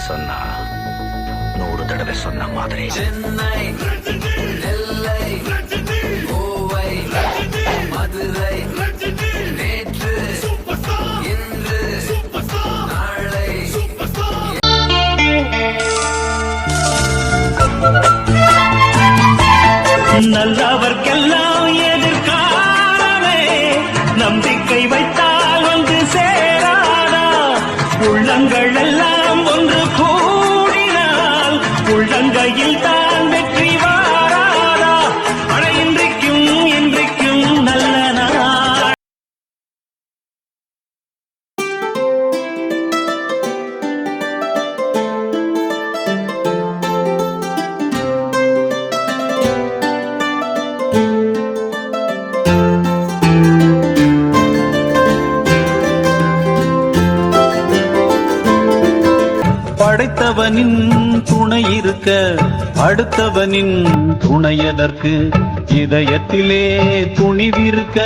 சொன்னா 100 தடவை சொன்ன மாதிரி. சென்னை, நெல்லை, கோவை, மதுரை, நேற்று, இன்று, நாளை. நல்லவர்க்கெல்லாம் எதிர்காலமே நம்பிக்கை வைத்தால் வந்து சேராதா? உள்ளங்கள் எல்லாம் ஒன்று கூடினால் உள்ளங்கையில் தான் வெற்றி வாராதா? அட இன்றைக்கும் இன்றைக்கும் நல்ல நாள். படைத்தவனின் துணை இருக்க அடுத்தவனின் துணை எதற்கு? இதயத்திலே துணிவிருக்க